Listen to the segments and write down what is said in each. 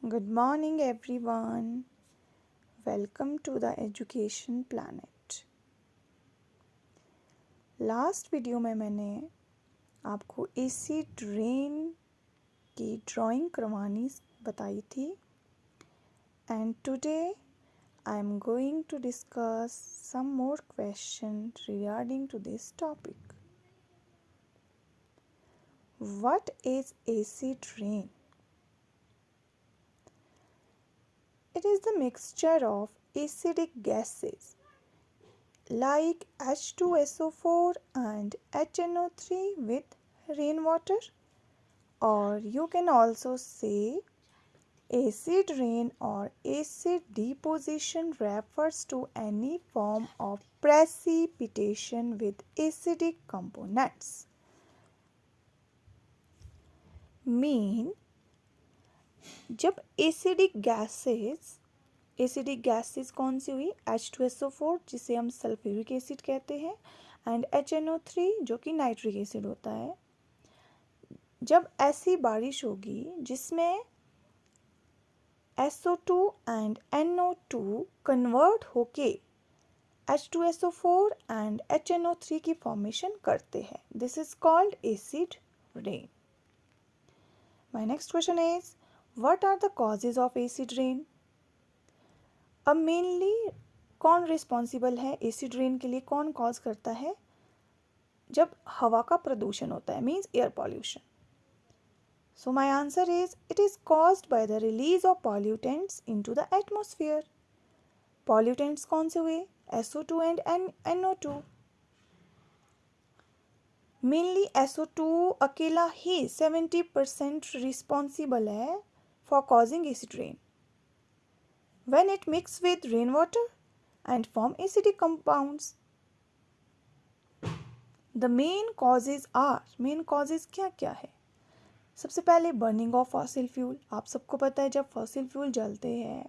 Good morning everyone. Welcome to the Education Planet. Last video में मैंने आपको acid rain की ड्राइंग करवानी बताई थी and today I am going to discuss some more question regarding to this topic. What is acid rain? It is the mixture of acidic gases like H2SO4 and HNO3 with rainwater, or you can also say acid rain or acid deposition refers to any form of precipitation with acidic components. Mean जब acidic gases कौन सी हुई H2SO4 जिसे हम sulphuric acid कहते हैं and HNO3 जो कि nitric acid होता है. जब ऐसी बारिश होगी जिसमें SO2 एंड NO2 कन्वर्ट होके H2SO4 एंड HNO3 की फॉर्मेशन करते हैं, this is called acid rain. My next question is What are the causes of acid rain? अब मेनली कौन रिस्पॉन्सिबल है एसिड रेन के लिए, कौन कॉज करता है? जब हवा का प्रदूषण होता है, means air pollution. So my answer is it is caused by the release of pollutants into the atmosphere. Pollutants कौन से हुए? SO2 and NO2. Mainly SO2 अकेला ही 70% रिस्पॉन्सिबल है for causing acid rain when it mix with rainwater and form acidic compounds. The main causes क्या क्या है? सबसे पहले बर्निंग ऑफ फॉसिल फ्यूल. आप सबको पता है जब फॉसिल फ्यूल जलते हैं,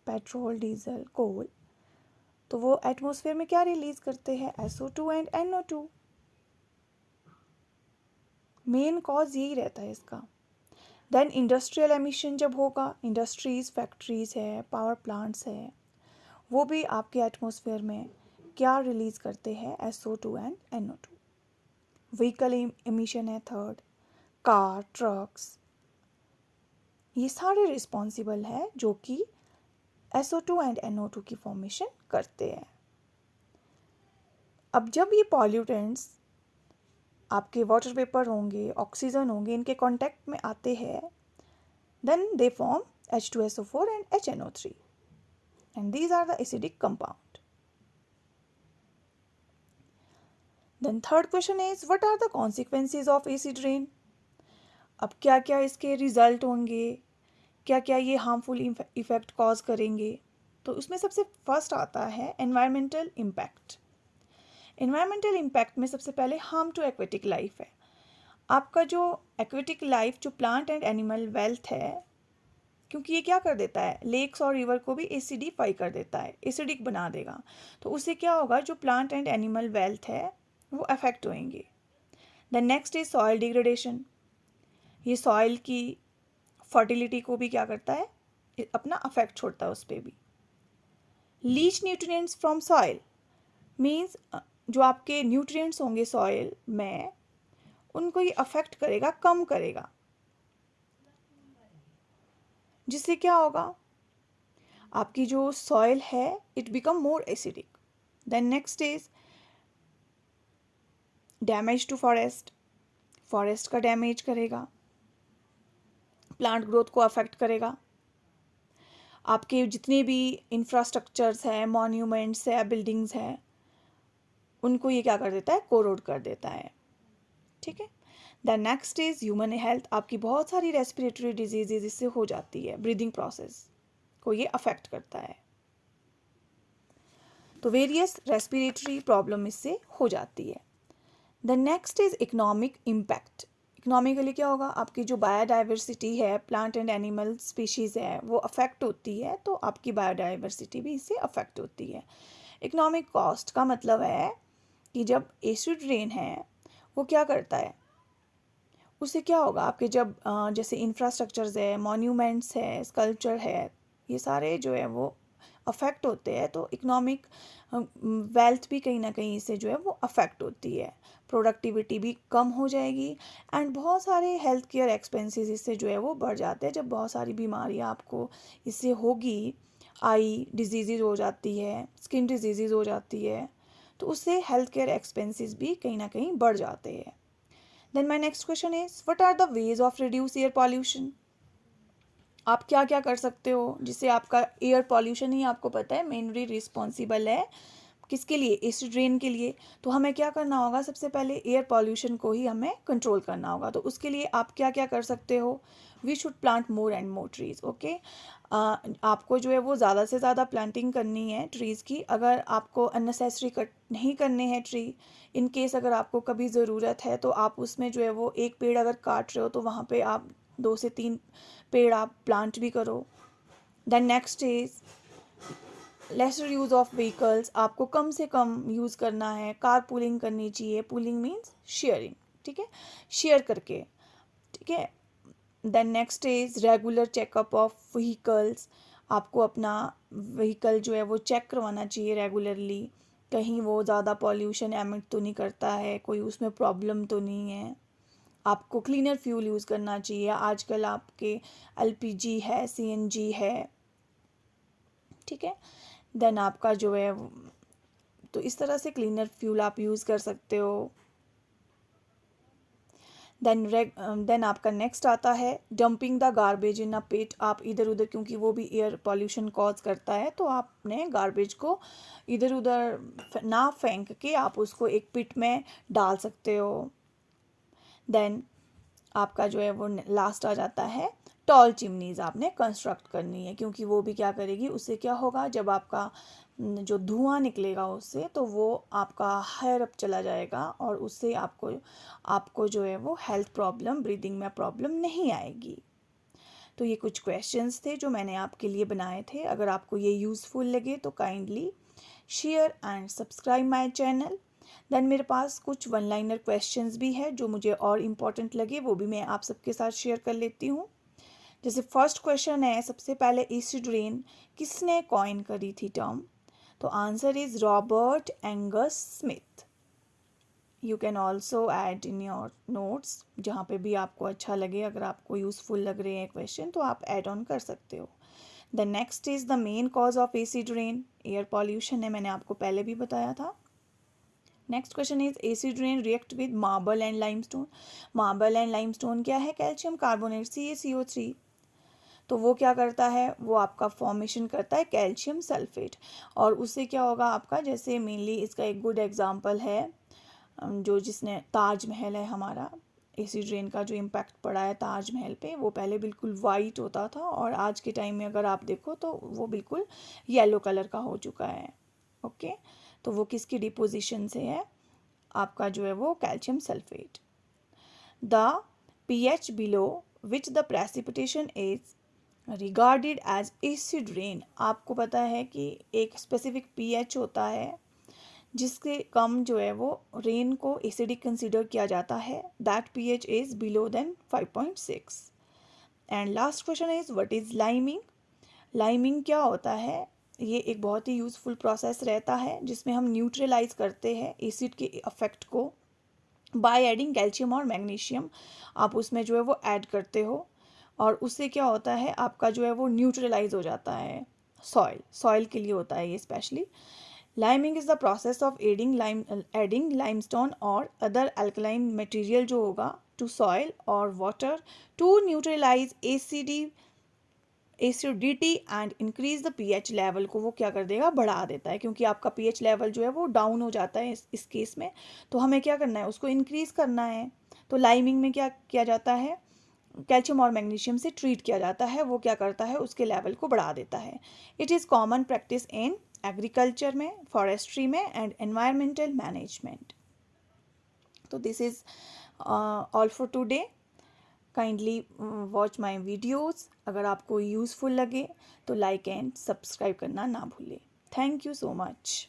पेट्रोल, डीजल, कोल, तो वो एटमॉस्फेयर में क्या रिलीज करते हैं? SO2 and NO2. Main cause यही रहता है इसका. देन इंडस्ट्रियल एमिशन जब होगा, इंडस्ट्रीज़, फैक्ट्रीज़ है, पावर प्लांट्स है, वो भी आपके एटमॉस्फेयर में क्या रिलीज़ करते हैं? SO2 and NO2. Vehicle emission है थर्ड, कार, ट्रक्स, ये सारे रिस्पॉन्सिबल है जो कि SO2 एंड NO2 की फॉर्मेशन करते हैं. अब जब ये पॉल्यूटेंट्स आपके वाटर वेपर होंगे, ऑक्सीजन होंगे, इनके कांटेक्ट में आते हैं, then they form H2SO4 and HNO3, and these are the acidic compound. Then third question is what are the consequences of acid rain? अब क्या क्या इसके रिजल्ट होंगे, क्या क्या ये हार्मफुल इफेक्ट कॉज करेंगे? तो उसमें सबसे फर्स्ट आता है एनवायरमेंटल इम्पैक्ट. एनवायरमेंटल इम्पैक्ट में सबसे पहले हार्म टू एक्वेटिक लाइफ है. आपका जो एक्वेटिक लाइफ, जो प्लांट एंड एनिमल वेल्थ है, क्योंकि ये क्या कर देता है, लेक्स और रिवर को भी एसिडिफाई कर देता है, एसिडिक बना देगा, तो उससे क्या होगा, जो प्लांट एंड एनिमल वेल्थ है वो अफेक्ट होएंगे. The next is soil degradation. ये सॉइल की फर्टिलिटी को भी क्या करता है, अपना अफेक्ट छोड़ता है उस पर भी. Leach nutrients from soil means जो आपके न्यूट्रिएंट्स होंगे सॉइल में, उनको ये अफेक्ट करेगा, कम करेगा, जिससे क्या होगा, आपकी जो सॉइल है it become more acidic. Then next is damage to forest. Forest का डैमेज करेगा, प्लांट ग्रोथ को अफेक्ट करेगा. आपके जितने भी इंफ्रास्ट्रक्चर्स हैं, मॉन्यूमेंट्स है, बिल्डिंग्स हैं, उनको ये क्या कर देता है, कोरोड कर देता है. ठीक है. The next is human health. आपकी बहुत सारी रेस्पिरेटरी डिजीजेज इससे हो जाती है, ब्रीदिंग प्रोसेस को ये अफेक्ट करता है, तो वेरियस रेस्पिरेटरी प्रॉब्लम इससे हो जाती है. The next is economic impact. Economically क्या होगा, आपकी जो बायोडाइवर्सिटी है, प्लांट एंड एनिमल स्पीशीज़ है, वो अफेक्ट होती है, तो आपकी बायोडाइवर्सिटी भी इससे अफेक्ट होती है. इकोनॉमिक कॉस्ट का मतलब है कि जब एसिड रेन है वो क्या करता है, उससे क्या होगा आपके जब जैसे इंफ्रास्ट्रक्चर्स है, मॉन्यूमेंट्स है, स्कल्पचर है, ये सारे जो है वो अफेक्ट होते हैं, तो इकोनॉमिक वेल्थ भी कहीं ना कहीं इससे जो है वो अफेक्ट होती है, प्रोडक्टिविटी भी कम हो जाएगी, एंड बहुत सारे हेल्थ केयर एक्सपेंसेस इससे जो है वो बढ़ जाते हैं। जब बहुत सारी बीमारियां आपको इससे होगी, आई डिजीज़ हो जाती है, स्किन डिजीज़ हो जाती है, तो उससे हेल्थ केयर एक्सपेंसेस भी कहीं ना कहीं बढ़ जाते हैं। Then my next question is what are the ways of reduce air pollution. आप क्या क्या कर सकते हो जिससे आपका एयर पॉल्यूशन ही आपको पता है मेनली रिस्पॉन्सिबल है किसके लिए, एसिड रेन के लिए। तो हमें क्या करना होगा, सबसे पहले एयर पॉल्यूशन को ही हमें कंट्रोल करना होगा। तो उसके लिए आप क्या क्या कर सकते हो, we should plant more and more trees. Okay, आपको जो है वो ज़्यादा से ज़्यादा प्लांटिंग करनी है ट्रीज़ की। अगर आपको अननेसेसरी कट नहीं करने हैं ट्री, इन केस अगर आपको कभी ज़रूरत है तो आप उसमें जो है वो एक पेड़ अगर काट रहे हो तो वहाँ पे आप 2 से 3 पेड़ आप प्लांट भी करो। Then next is lesser use of vehicles, आपको कम से कम यूज़ करना है, कार पूलिंग करनी चाहिए। पूलिंग मीन्स शेयरिंग, ठीक है, शेयर करके, ठीक है। Then next is regular checkup of vehicles, आपको अपना व्हीकल जो है वो चेक करवाना चाहिए रेगुलरली, कहीं वो ज़्यादा पॉल्यूशन एमिट तो नहीं करता है, कोई उसमें प्रॉब्लम तो नहीं है। आपको क्लीनर फ्यूल यूज़ करना चाहिए, आजकल आपके एलपीजी है, सीएनजी है, ठीक है। देन आपका जो है तो इस तरह से क्लीनर फ्यूल आप यूज़ कर सकते हो। देन आपका नेक्स्ट आता है डंपिंग द गार्बेज इन अ पिट, आप इधर उधर, क्योंकि वो भी एयर पॉल्यूशन कॉज करता है, तो आपने गार्बेज को इधर उधर ना फेंक के आप उसको एक पिट में डाल सकते हो। देन आपका जो है वो लास्ट आ जाता है टॉल चिमनीज़ आपने कंस्ट्रक्ट करनी है, क्योंकि वो भी क्या करेगी, उससे क्या होगा, जब आपका जो धुआं निकलेगा उससे तो वो आपका हायर अप चला जाएगा और उससे आपको आपको जो है वो हेल्थ प्रॉब्लम, ब्रीदिंग में प्रॉब्लम नहीं आएगी। तो ये कुछ क्वेश्चंस थे जो मैंने आपके लिए बनाए थे। अगर आपको ये यूज़फुल लगे तो kindly share and subscribe my channel. Then मेरे पास कुछ वन लाइनर क्वेश्चंस भी है जो मुझे और इम्पोर्टेंट लगे, वो भी मैं आप सबके साथ शेयर कर लेती हूँ। जैसे फर्स्ट क्वेश्चन है, सबसे पहले एसिड रेन किसने कॉइन करी थी टर्म, तो answer is Robert Angus Smith. You can also add in your notes, जहाँ पे भी आपको अच्छा लगे, अगर आपको यूज़फुल लग रहे हैं क्वेश्चन तो आप ऐड ऑन कर सकते हो। The next is the main cause of acid rain, air pollution है, मैंने आपको पहले भी बताया था। Next question is acid rain react with marble and limestone, marble and limestone क्या है, कैल्शियम कार्बोनेट CaCO3, तो वो क्या करता है, वो आपका फॉर्मेशन करता है कैल्शियम सल्फेट, और उससे क्या होगा आपका, जैसे मेनली इसका एक गुड एग्जांपल है जो जिसने ताजमहल है हमारा, एसिड रेन का जो इम्पैक्ट पड़ा है ताजमहल पे, वो पहले बिल्कुल वाइट होता था और आज के टाइम में अगर आप देखो तो वो बिल्कुल येलो कलर का हो चुका है। ओके, तो वो किसकी डिपोजिशन से है, आपका जो है वो calcium sulphate. The pH below which the precipitation is regarded as acid rain, आपको पता है कि एक स्पेसिफिक pH होता है जिसके कम जो है वो रेन को एसिडिक कंसिडर किया जाता है, that pH is below than 5.6। And last question is what is liming, liming क्या होता है, ये एक बहुत ही यूज़फुल प्रोसेस रहता है जिसमें हम न्यूट्रलाइज करते हैं एसिड के इफेक्ट को बाय एडिंग कैल्शियम और मैग्नीशियम, आप उसमें जो है वो ऐड करते हो और उससे क्या होता है, आपका जो है वो न्यूट्रलाइज हो जाता है। सॉइल के लिए होता है ये specially. Liming is the process of adding limestone और अदर अल्कलाइन मटेरियल जो होगा टू सॉइल और water to neutralise acidity and increase the pH level को वो क्या कर देगा, बढ़ा देता है, क्योंकि आपका पीएच लेवल जो है वो डाउन हो जाता है इस केस में, तो हमें क्या करना है, उसको इंक्रीज करना है। तो लाइमिंग में क्या किया जाता है, कैल्शियम और मैग्नीशियम से ट्रीट किया जाता है, वो क्या करता है, उसके लेवल को बढ़ा देता है। It is common practice in agriculture में, फॉरेस्ट्री में एंड एनवायरमेंटल मैनेजमेंट। तो this is all for today, kindly watch my videos, अगर आपको यूज़फुल लगे तो लाइक एंड सब्सक्राइब करना ना भूलें। Thank you so much.